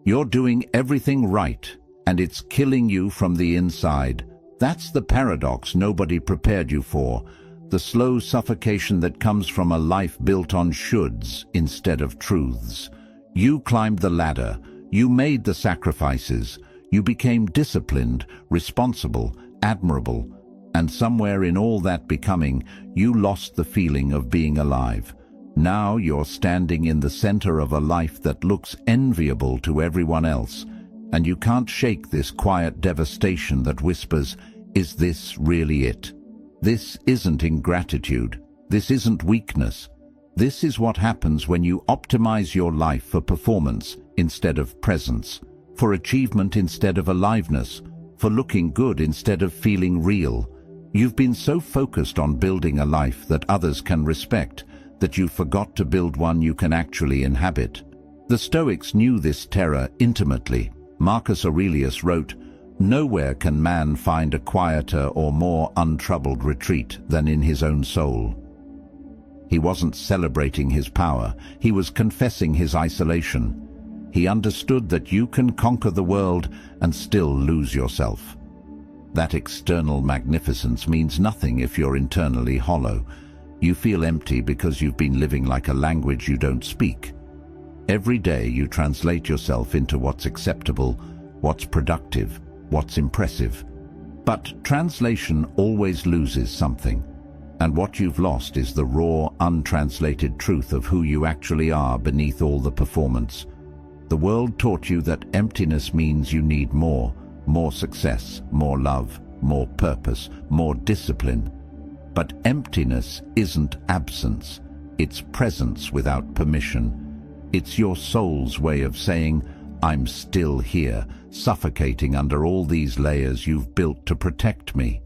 You're doing everything right, and it's killing you from the inside. That's the paradox nobody prepared you for, the slow suffocation that comes from a life built on shoulds instead of truths. You climbed the ladder, you made the sacrifices, you became disciplined, responsible, admirable, and somewhere in all that becoming, you lost the feeling of being alive. Now you're standing in the center of a life that looks enviable to everyone else, and you can't shake this quiet devastation that whispers, "Is this really it?" This isn't ingratitude. This isn't weakness. This is what happens when you optimize your life for performance instead of presence, for achievement instead of aliveness, for looking good instead of feeling real. You've been so focused on building a life that others can respect that you forgot to build one you can actually inhabit. The Stoics knew this terror intimately. Marcus Aurelius wrote, "Nowhere can man find a quieter or more untroubled retreat than in his own soul." He wasn't celebrating his power, he was confessing his isolation. He understood that you can conquer the world and still lose yourself. That external magnificence means nothing if you're internally hollow. You feel empty because you've been living like a language you don't speak. Every day you translate yourself into what's acceptable, what's productive, what's impressive. But translation always loses something, and what you've lost is the raw, untranslated truth of who you actually are beneath all the performance. The world taught you that emptiness means you need more success, more love, more purpose, more discipline. But emptiness isn't absence, it's presence without permission. It's your soul's way of saying, "I'm still here, suffocating under all these layers you've built to protect me."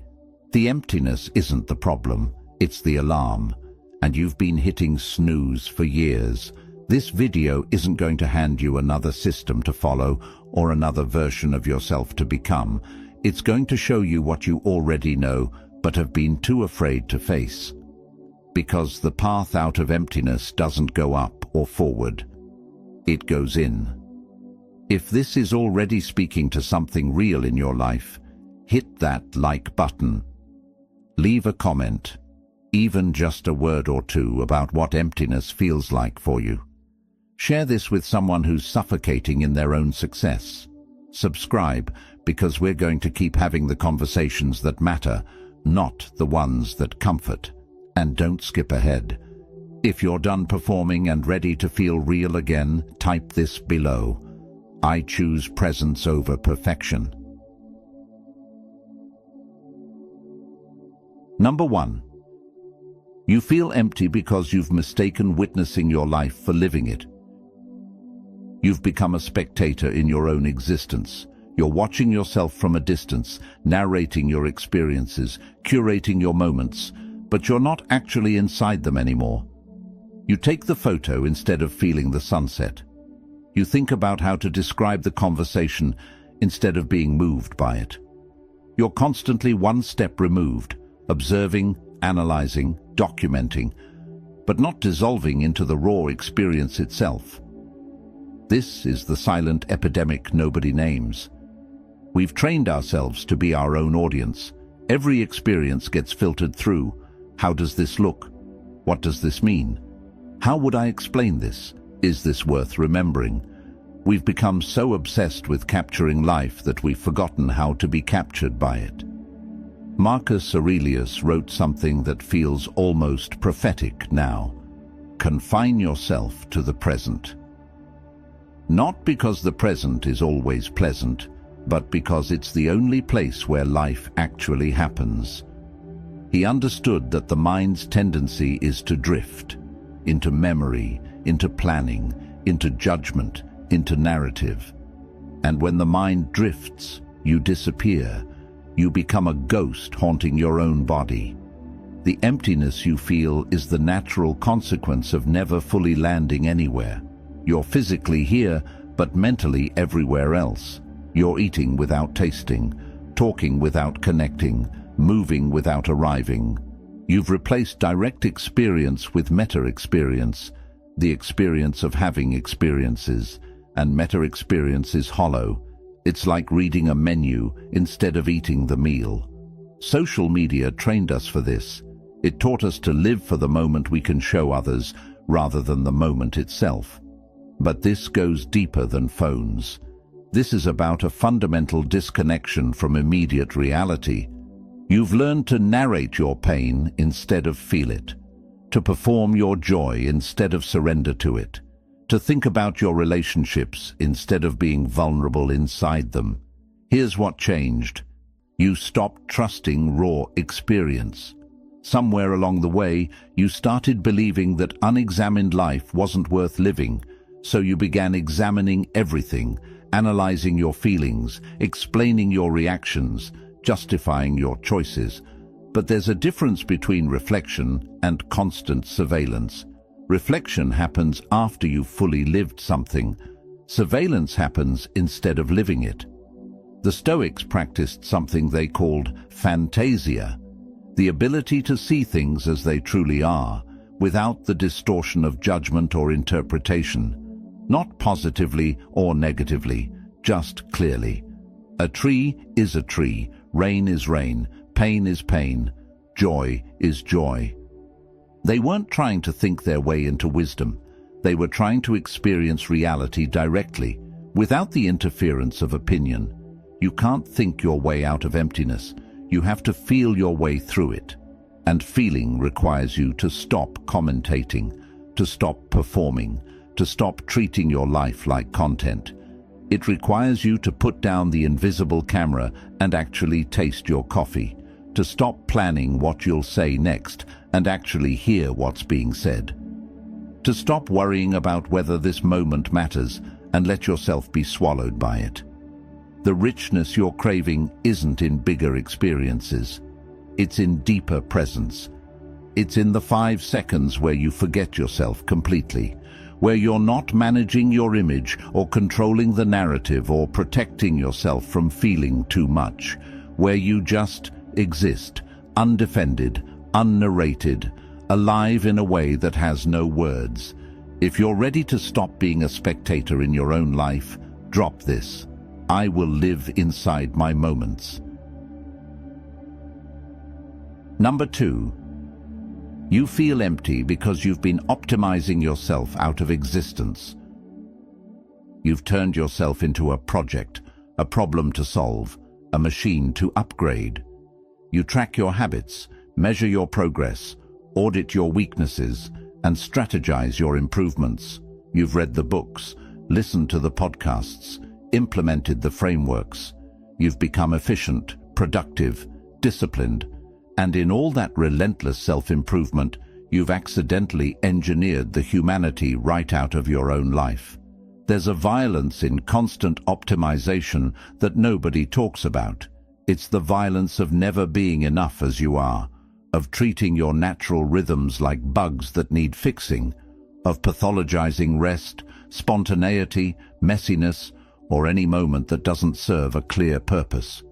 The emptiness isn't the problem, it's the alarm, and you've been hitting snooze for years. This video isn't going to hand you another system to follow or another version of yourself to become. It's going to show you what you already know, but have been too afraid to face. Because the path out of emptiness doesn't go up or forward. It goes in. If this is already speaking to something real in your life, hit that like button. Leave a comment, even just a word or two about what emptiness feels like for you. Share this with someone who's suffocating in their own success. Subscribe, because we're going to keep having the conversations that matter, not the ones that comfort. And don't skip ahead. If you're done performing and ready to feel real again, type this below. I choose presence over perfection. Number 1. You feel empty because you've mistaken witnessing your life for living it. You've become a spectator in your own existence. You're watching yourself from a distance, narrating your experiences, curating your moments, but you're not actually inside them anymore. You take the photo instead of feeling the sunset. You think about how to describe the conversation instead of being moved by it. You're constantly one step removed, observing, analyzing, documenting, but not dissolving into the raw experience itself. This is the silent epidemic nobody names. We've trained ourselves to be our own audience. Every experience gets filtered through. How does this look? What does this mean? How would I explain this? Is this worth remembering? We've become so obsessed with capturing life that we've forgotten how to be captured by it. Marcus Aurelius wrote something that feels almost prophetic now. Confine yourself to the present. Not because the present is always pleasant, but because it's the only place where life actually happens. He understood that the mind's tendency is to drift, into memory, into planning, into judgment, into narrative. And when the mind drifts, you disappear. You become a ghost haunting your own body. The emptiness you feel is the natural consequence of never fully landing anywhere. You're physically here, but mentally everywhere else. You're eating without tasting, talking without connecting, moving without arriving. You've replaced direct experience with meta-experience, the experience of having experiences, and meta-experience is hollow. It's like reading a menu instead of eating the meal. Social media trained us for this. It taught us to live for the moment we can show others rather than the moment itself. But this goes deeper than phones. This is about a fundamental disconnection from immediate reality. You've learned to narrate your pain instead of feel it, to perform your joy instead of surrender to it, to think about your relationships instead of being vulnerable inside them. Here's what changed. You stopped trusting raw experience. Somewhere along the way, you started believing that unexamined life wasn't worth living, so you began examining everything, analyzing your feelings, explaining your reactions, justifying your choices. But there's a difference between reflection and constant surveillance. Reflection happens after you've fully lived something. Surveillance happens instead of living it. The Stoics practiced something they called phantasia, the ability to see things as they truly are, without the distortion of judgment or interpretation. Not positively or negatively, just clearly. A tree is a tree, rain is rain, pain is pain, joy is joy. They weren't trying to think their way into wisdom. They were trying to experience reality directly, without the interference of opinion. You can't think your way out of emptiness. You have to feel your way through it. And feeling requires you to stop commentating, to stop performing, to stop treating your life like content. It requires you to put down the invisible camera and actually taste your coffee, to stop planning what you'll say next and actually hear what's being said. To stop worrying about whether this moment matters and let yourself be swallowed by it. The richness you're craving isn't in bigger experiences. It's in deeper presence. It's in the 5 seconds where you forget yourself completely, where you're not managing your image or controlling the narrative or protecting yourself from feeling too much, where you just exist, undefended, unnarrated, alive in a way that has no words. If you're ready to stop being a spectator in your own life, drop this. I will live inside my moments. Number 2. You feel empty because you've been optimizing yourself out of existence. You've turned yourself into a project, a problem to solve, a machine to upgrade. You track your habits, measure your progress, audit your weaknesses, and strategize your improvements. You've read the books, listened to the podcasts, implemented the frameworks. You've become efficient, productive, disciplined, and in all that relentless self-improvement, you've accidentally engineered the humanity right out of your own life. There's a violence in constant optimization that nobody talks about. It's the violence of never being enough as you are, of treating your natural rhythms like bugs that need fixing, of pathologizing rest, spontaneity, messiness, or any moment that doesn't serve a clear purpose.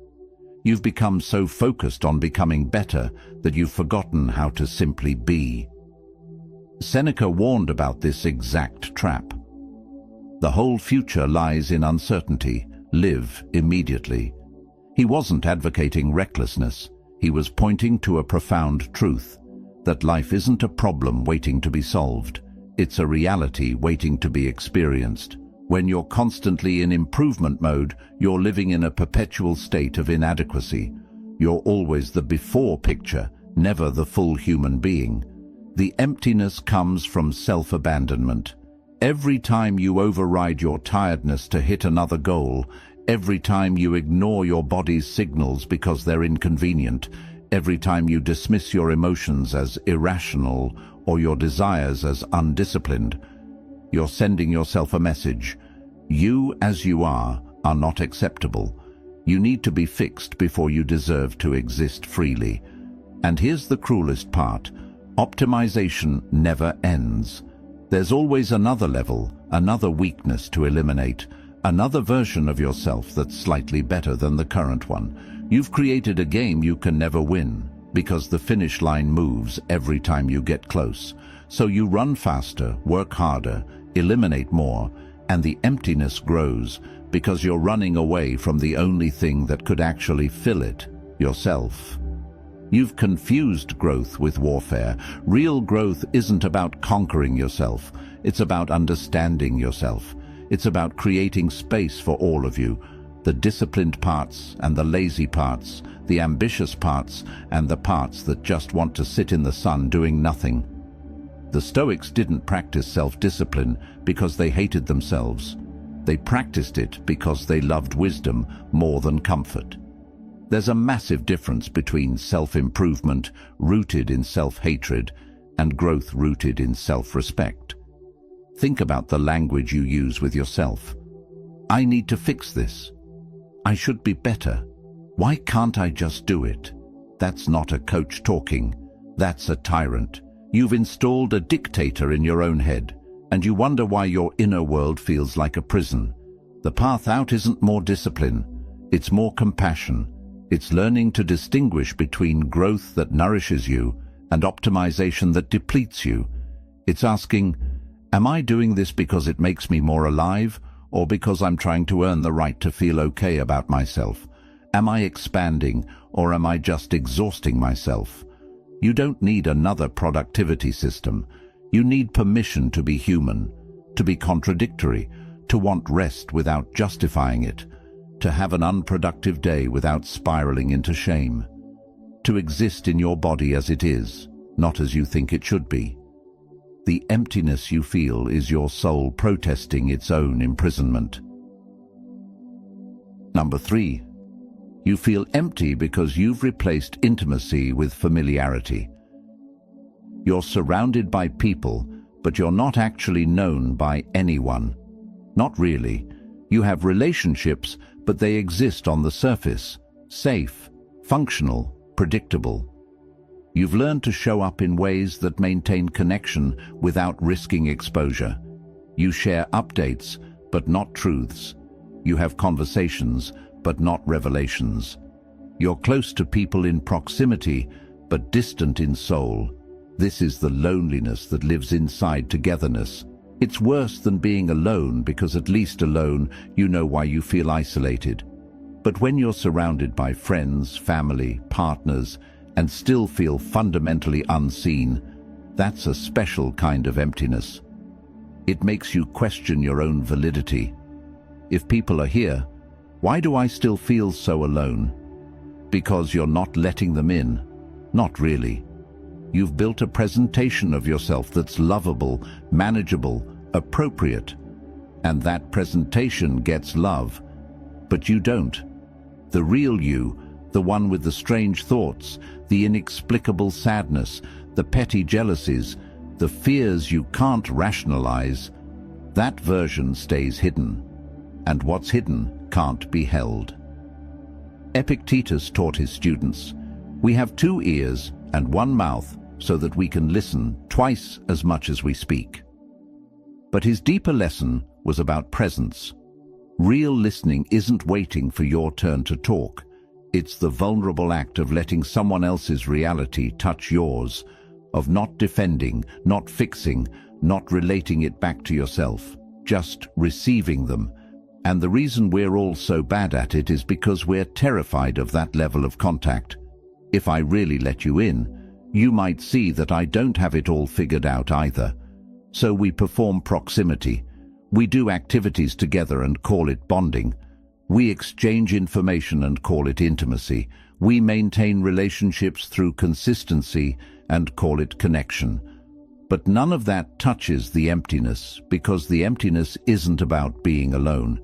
You've become so focused on becoming better that you've forgotten how to simply be. Seneca warned about this exact trap. The whole future lies in uncertainty. Live immediately. He wasn't advocating recklessness. He was pointing to a profound truth, that life isn't a problem waiting to be solved. It's a reality waiting to be experienced. When you're constantly in improvement mode, you're living in a perpetual state of inadequacy. You're always the before picture, never the full human being. The emptiness comes from self-abandonment. Every time you override your tiredness to hit another goal, every time you ignore your body's signals because they're inconvenient, every time you dismiss your emotions as irrational or your desires as undisciplined, you're sending yourself a message. You, as you are not acceptable. You need to be fixed before you deserve to exist freely. And here's the cruelest part. Optimization never ends. There's always another level, another weakness to eliminate, another version of yourself that's slightly better than the current one. You've created a game you can never win, because the finish line moves every time you get close. So you run faster, work harder, eliminate more, And the emptiness grows because you're running away from the only thing that could actually fill it, yourself. You've confused growth with warfare. Real growth isn't about conquering yourself. It's about understanding yourself. It's about creating space for all of you, the disciplined parts and the lazy parts, the ambitious parts and the parts that just want to sit in the sun doing nothing. The Stoics didn't practice self-discipline because they hated themselves. They practiced it because they loved wisdom more than comfort. There's a massive difference between self-improvement rooted in self-hatred and growth rooted in self-respect. Think about the language you use with yourself. I need to fix this. I should be better. Why can't I just do it? That's not a coach talking. That's a tyrant. You've installed a dictator in your own head, and you wonder why your inner world feels like a prison. The path out isn't more discipline. It's more compassion. It's learning to distinguish between growth that nourishes you and optimization that depletes you. It's asking, am I doing this because it makes me more alive, or because I'm trying to earn the right to feel okay about myself? Am I expanding, or am I just exhausting myself? You don't need another productivity system. You need permission to be human, to be contradictory, to want rest without justifying it, to have an unproductive day without spiraling into shame, to exist in your body as it is, not as you think it should be. The emptiness you feel is your soul protesting its own imprisonment. Number 3. You feel empty because you've replaced intimacy with familiarity. You're surrounded by people, but you're not actually known by anyone. Not really. You have relationships, but they exist on the surface, safe, functional, predictable. You've learned to show up in ways that maintain connection without risking exposure. You share updates, but not truths. You have conversations, but not revelations. You're close to people in proximity, but distant in soul. This is the loneliness that lives inside togetherness. It's worse than being alone because at least alone you know why you feel isolated. But when you're surrounded by friends, family, partners, and still feel fundamentally unseen, that's a special kind of emptiness. It makes you question your own validity. If people are here, why do I still feel so alone? Because you're not letting them in. Not really. You've built a presentation of yourself that's lovable, manageable, appropriate. And that presentation gets love. But you don't. The real you, the one with the strange thoughts, the inexplicable sadness, the petty jealousies, the fears you can't rationalize, that version stays hidden. And what's hidden can't be held. Epictetus taught his students, we have 2 ears and 1 mouth so that we can listen twice as much as we speak. But his deeper lesson was about presence. Real listening isn't waiting for your turn to talk. It's the vulnerable act of letting someone else's reality touch yours, of not defending, not fixing, not relating it back to yourself, just receiving them. And the reason we're all so bad at it is because we're terrified of that level of contact. If I really let you in, you might see that I don't have it all figured out either. So we perform proximity. We do activities together and call it bonding. We exchange information and call it intimacy. We maintain relationships through consistency and call it connection. But none of that touches the emptiness, because the emptiness isn't about being alone.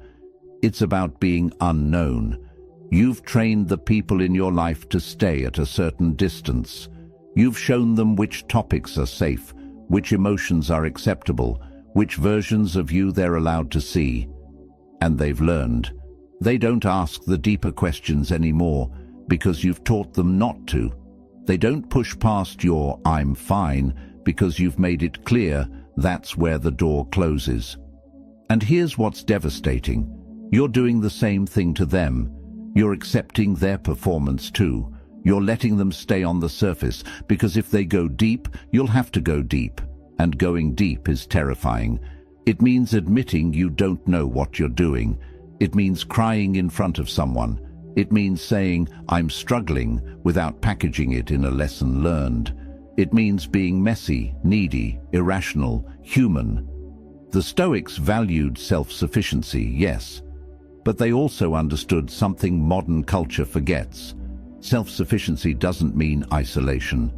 It's about being unknown. You've trained the people in your life to stay at a certain distance. You've shown them which topics are safe, which emotions are acceptable, which versions of you they're allowed to see. And they've learned. They don't ask the deeper questions anymore because you've taught them not to. They don't push past your "I'm fine" because you've made it clear that's where the door closes. And here's what's devastating. You're doing the same thing to them. You're accepting their performance too. You're letting them stay on the surface because if they go deep, you'll have to go deep. And going deep is terrifying. It means admitting you don't know what you're doing. It means crying in front of someone. It means saying, "I'm struggling," without packaging it in a lesson learned. It means being messy, needy, irrational, human. The Stoics valued self-sufficiency, yes, but they also understood something modern culture forgets. Self-sufficiency doesn't mean isolation.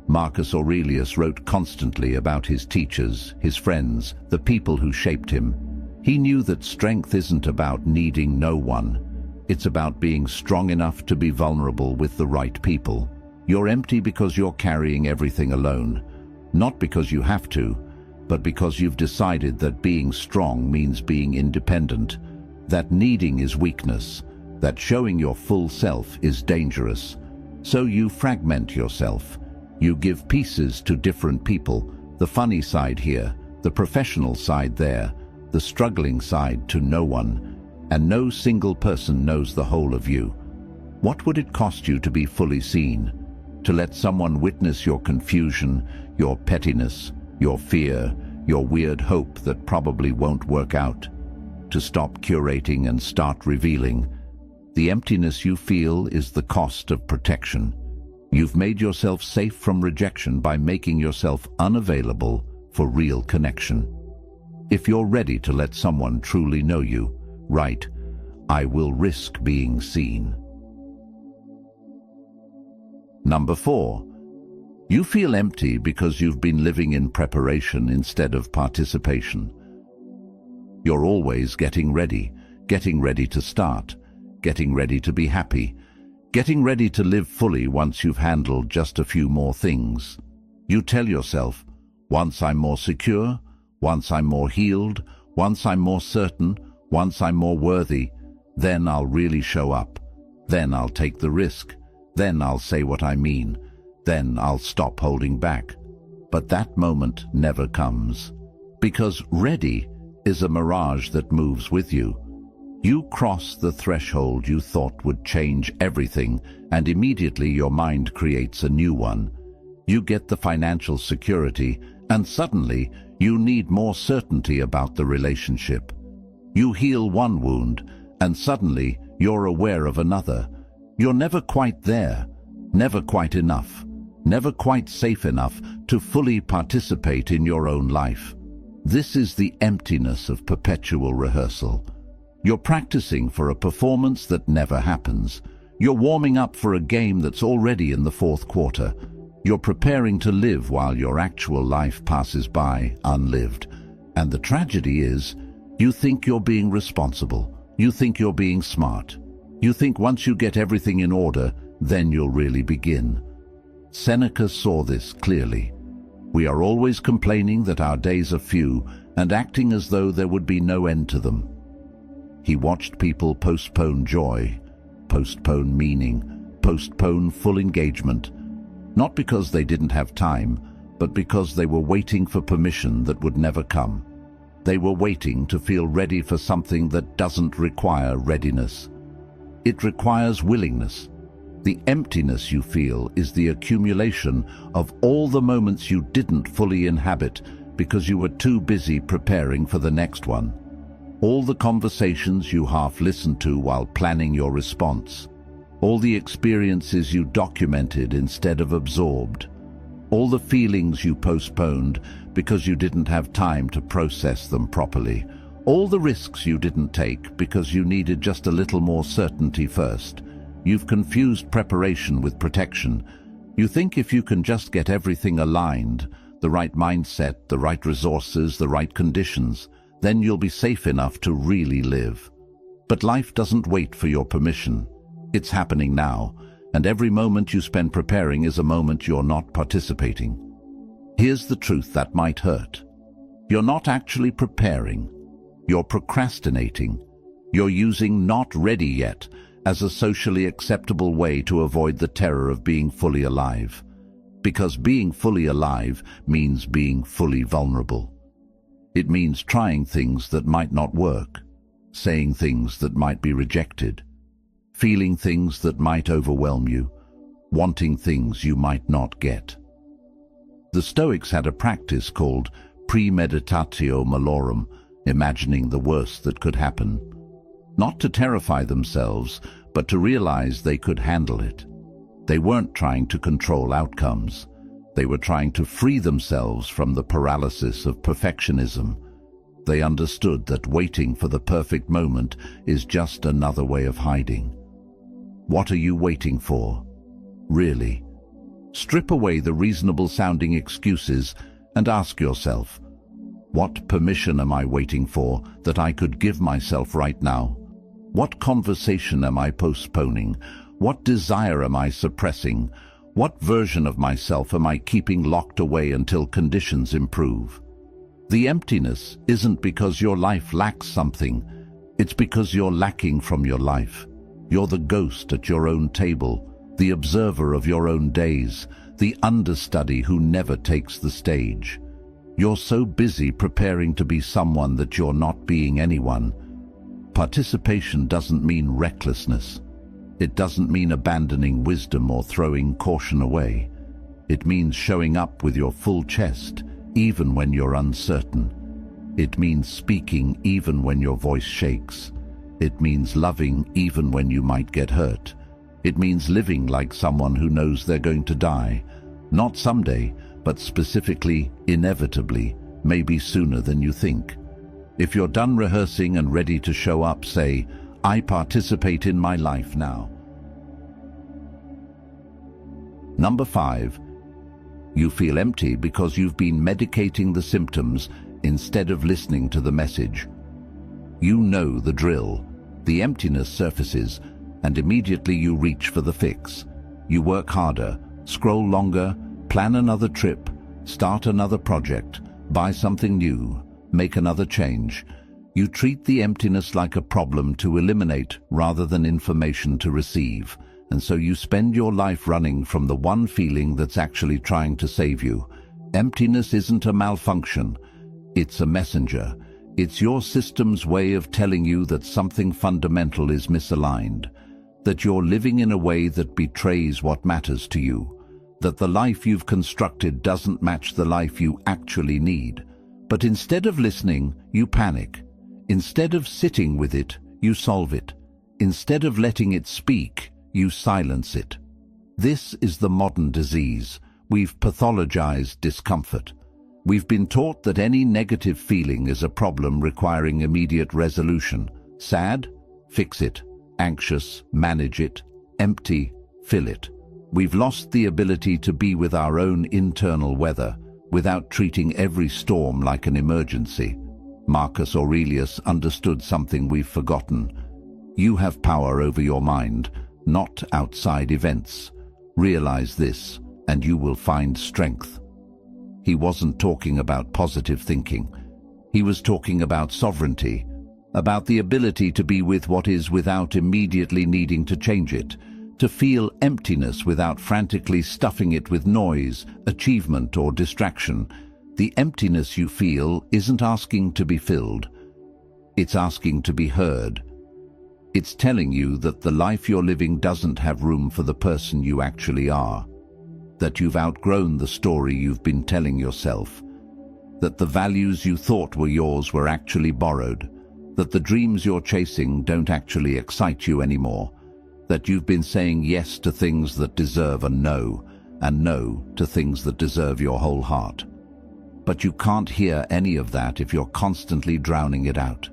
Marcus Aurelius wrote constantly about his teachers, his friends, the people who shaped him. He knew that strength isn't about needing no one. It's about being strong enough to be vulnerable with the right people. You're empty because you're carrying everything alone. Not because you have to, but because you've decided that being strong means being independent. That needing is weakness. That showing your full self is dangerous. So you fragment yourself. You give pieces to different people, the funny side here, the professional side there, the struggling side to no one, and no single person knows the whole of you. What would it cost you to be fully seen? To let someone witness your confusion, your pettiness, your fear, your weird hope that probably won't work out? To stop curating and start revealing? The emptiness you feel is the cost of protection. You've made yourself safe from rejection by making yourself unavailable for real connection. If you're ready to let someone truly know you, write, "I will risk being seen." Number 4. You feel empty because you've been living in preparation instead of participation. You're always getting ready to start, getting ready to be happy, getting ready to live fully once you've handled just a few more things. You tell yourself, once I'm more secure, once I'm more healed, once I'm more certain, once I'm more worthy, then I'll really show up. Then I'll take the risk. Then I'll say what I mean. Then I'll stop holding back. But that moment never comes. Because ready is a mirage that moves with you. You cross the threshold you thought would change everything, and immediately your mind creates a new one. You get the financial security, and suddenly you need more certainty about the relationship. You heal one wound, and suddenly you're aware of another. You're never quite there, never quite enough, never quite safe enough to fully participate in your own life. This is the emptiness of perpetual rehearsal. You're practicing for a performance that never happens. You're warming up for a game that's already in the fourth quarter. You're preparing to live while your actual life passes by unlived. And the tragedy is, you think you're being responsible. You think you're being smart. You think once you get everything in order, then you'll really begin. Seneca saw this clearly. We are always complaining that our days are few and acting as though there would be no end to them. He watched people postpone joy, postpone meaning, postpone full engagement, not because they didn't have time, but because they were waiting for permission that would never come. They were waiting to feel ready for something that doesn't require readiness. It requires willingness. The emptiness you feel is the accumulation of all the moments you didn't fully inhabit because you were too busy preparing for the next one. All the conversations you half listened to while planning your response. All the experiences you documented instead of absorbed. All the feelings you postponed because you didn't have time to process them properly. All the risks you didn't take because you needed just a little more certainty first. You've confused preparation with protection. You think if you can just get everything aligned, the right mindset, the right resources, the right conditions, then you'll be safe enough to really live. But life doesn't wait for your permission. It's happening now, and every moment you spend preparing is a moment you're not participating. Here's the truth that might hurt. You're not actually preparing. You're procrastinating. You're using "not ready yet" as a socially acceptable way to avoid the terror of being fully alive. Because being fully alive means being fully vulnerable. It means trying things that might not work, saying things that might be rejected, feeling things that might overwhelm you, wanting things you might not get. The Stoics had a practice called premeditatio malorum, imagining the worst that could happen. Not to terrify themselves, but to realize they could handle it. They weren't trying to control outcomes. They were trying to free themselves from the paralysis of perfectionism. They understood that waiting for the perfect moment is just another way of hiding. What are you waiting for? Really? Strip away the reasonable-sounding excuses and ask yourself, what permission am I waiting for that I could give myself right now? What conversation am I postponing? What desire am I suppressing? What version of myself am I keeping locked away until conditions improve? The emptiness isn't because your life lacks something. It's because you're lacking from your life. You're the ghost at your own table, the observer of your own days, the understudy who never takes the stage. You're so busy preparing to be someone that you're not being anyone. Participation doesn't mean recklessness. It doesn't mean abandoning wisdom or throwing caution away. It means showing up with your full chest, even when you're uncertain. It means speaking even when your voice shakes. It means loving even when you might get hurt. It means living like someone who knows they're going to die. Not someday, but specifically, inevitably, maybe sooner than you think. If you're done rehearsing and ready to show up, say, I participate in my life now. Number 5. You feel empty because you've been medicating the symptoms instead of listening to the message. You know the drill. The emptiness surfaces, and immediately you reach for the fix. You work harder, scroll longer, plan another trip, start another project, buy something new, make another change. You treat the emptiness like a problem to eliminate rather than information to receive. And so you spend your life running from the one feeling that's actually trying to save you. Emptiness isn't a malfunction. It's a messenger. It's your system's way of telling you that something fundamental is misaligned, that you're living in a way that betrays what matters to you, that the life you've constructed doesn't match the life you actually need. But instead of listening, you panic. Instead of sitting with it, you solve it. Instead of letting it speak, you silence it. This is the modern disease. We've pathologized discomfort. We've been taught that any negative feeling is a problem requiring immediate resolution. Sad? Fix it. Anxious? Manage it. Empty? Fill it. We've lost the ability to be with our own internal weather without treating every storm like an emergency. Marcus Aurelius understood something we've forgotten. You have power over your mind, not outside events. Realize this, and you will find strength. He wasn't talking about positive thinking. He was talking about sovereignty, about the ability to be with what is without immediately needing to change it, to feel emptiness without frantically stuffing it with noise, achievement, or distraction. The emptiness you feel isn't asking to be filled. It's asking to be heard. It's telling you that the life you're living doesn't have room for the person you actually are, that you've outgrown the story you've been telling yourself, that the values you thought were yours were actually borrowed, that the dreams you're chasing don't actually excite you anymore, that you've been saying yes to things that deserve a no, and no to things that deserve your whole heart. But you can't hear any of that if you're constantly drowning it out.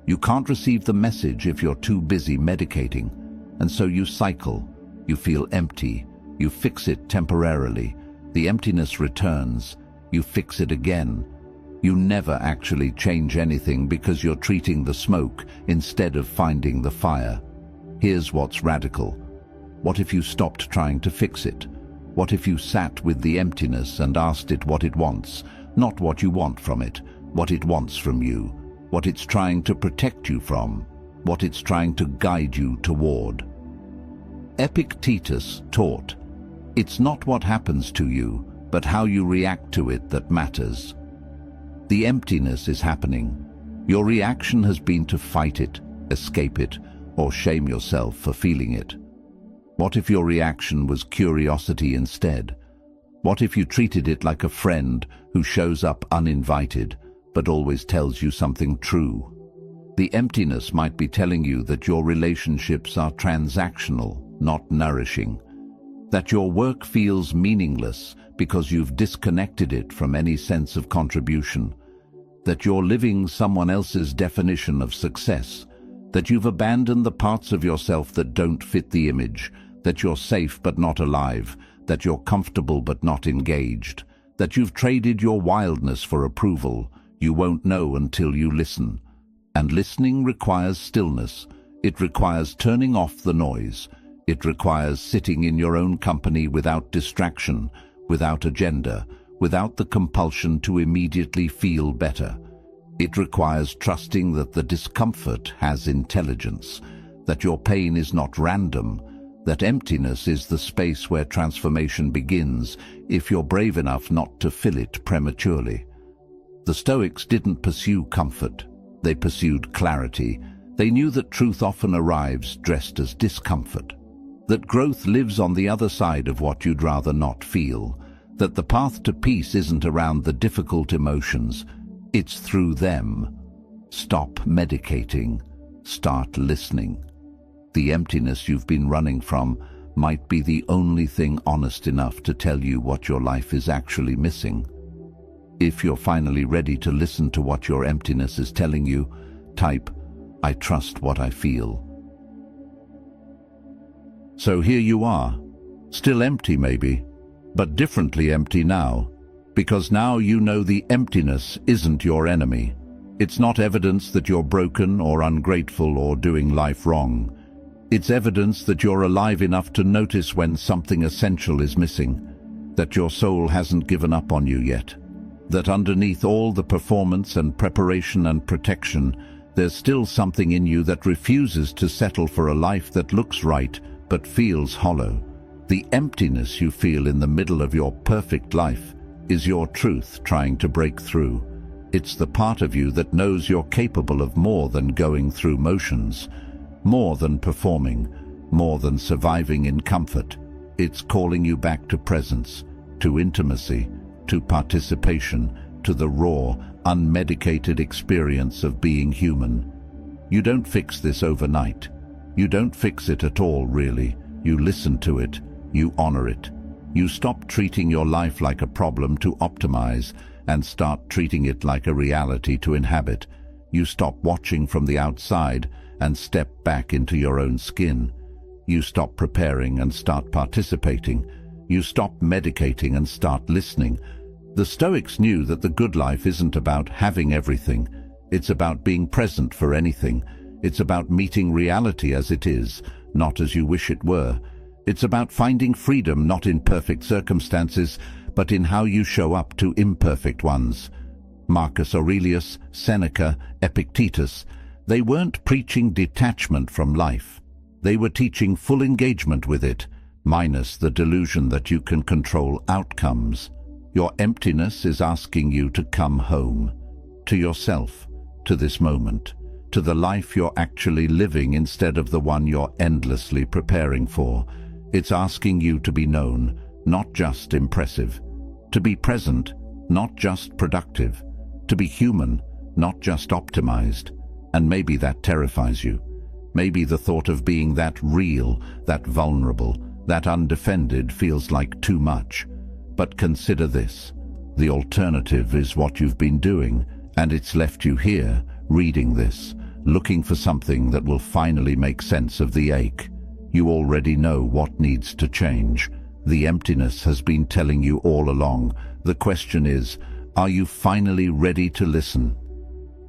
You can't receive the message if you're too busy medicating, and so you cycle. You feel empty. You fix it temporarily. The emptiness returns. You fix it again. You never actually change anything because you're treating the smoke instead of finding the fire. Here's what's radical. What if you stopped trying to fix it? What if you sat with the emptiness and asked it what it wants, not what you want from it, what it wants from you, what it's trying to protect you from, what it's trying to guide you toward? Epictetus taught, it's not what happens to you, but how you react to it that matters. The emptiness is happening. Your reaction has been to fight it, escape it, or shame yourself for feeling it. What if your reaction was curiosity instead? What if you treated it like a friend who shows up uninvited, but always tells you something true? The emptiness might be telling you that your relationships are transactional, not nourishing. That your work feels meaningless because you've disconnected it from any sense of contribution. That you're living someone else's definition of success. That you've abandoned the parts of yourself that don't fit the image. That you're safe but not alive. That you're comfortable but not engaged. That you've traded your wildness for approval. You won't know until you listen. And listening requires stillness. It requires turning off the noise. It requires sitting in your own company without distraction, without agenda, without the compulsion to immediately feel better. It requires trusting that the discomfort has intelligence, that your pain is not random, that emptiness is the space where transformation begins if you're brave enough not to fill it prematurely. The Stoics didn't pursue comfort. They pursued clarity. They knew that truth often arrives dressed as discomfort, that growth lives on the other side of what you'd rather not feel, that the path to peace isn't around the difficult emotions, it's through them. Stop medicating. Start listening. The emptiness you've been running from might be the only thing honest enough to tell you what your life is actually missing. If you're finally ready to listen to what your emptiness is telling you, type, "I trust what I feel." So here you are, still empty maybe, but differently empty now, because now you know the emptiness isn't your enemy. It's not evidence that you're broken or ungrateful or doing life wrong. It's evidence that you're alive enough to notice when something essential is missing, that your soul hasn't given up on you yet. That underneath all the performance and preparation and protection, there's still something in you that refuses to settle for a life that looks right but feels hollow. The emptiness you feel in the middle of your perfect life is your truth trying to break through. It's the part of you that knows you're capable of more than going through motions, more than performing, more than surviving in comfort. It's calling you back to presence, to intimacy, to participation, to the raw, unmedicated experience of being human. You don't fix this overnight. You don't fix it at all, really. You listen to it. You honor it. You stop treating your life like a problem to optimize and start treating it like a reality to inhabit. You stop watching from the outside and step back into your own skin. You stop preparing and start participating. You stop medicating and start listening. The Stoics knew that the good life isn't about having everything. It's about being present for anything. It's about meeting reality as it is, not as you wish it were. It's about finding freedom not in perfect circumstances, but in how you show up to imperfect ones. Marcus Aurelius, Seneca, Epictetus, they weren't preaching detachment from life. They were teaching full engagement with it, minus the delusion that you can control outcomes. Your emptiness is asking you to come home, to yourself, to this moment, to the life you're actually living instead of the one you're endlessly preparing for. It's asking you to be known, not just impressive, to be present, not just productive, to be human, not just optimized. And maybe that terrifies you. Maybe the thought of being that real, that vulnerable, that undefended feels like too much. But consider this. The alternative is what you've been doing, and it's left you here, reading this, looking for something that will finally make sense of the ache. You already know what needs to change. The emptiness has been telling you all along. The question is, are you finally ready to listen?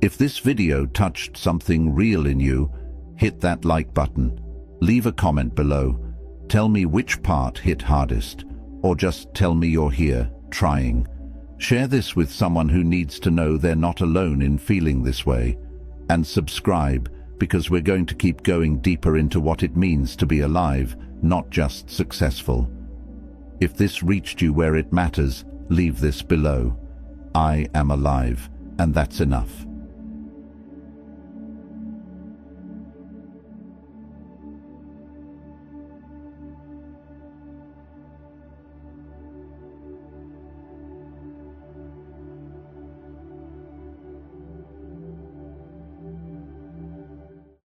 If this video touched something real in you, hit that like button. Leave a comment below. Tell me which part hit hardest, or just tell me you're here, trying. Share this with someone who needs to know they're not alone in feeling this way. And subscribe, because we're going to keep going deeper into what it means to be alive, not just successful. If this reached you where it matters, leave this below. I am alive, and that's enough.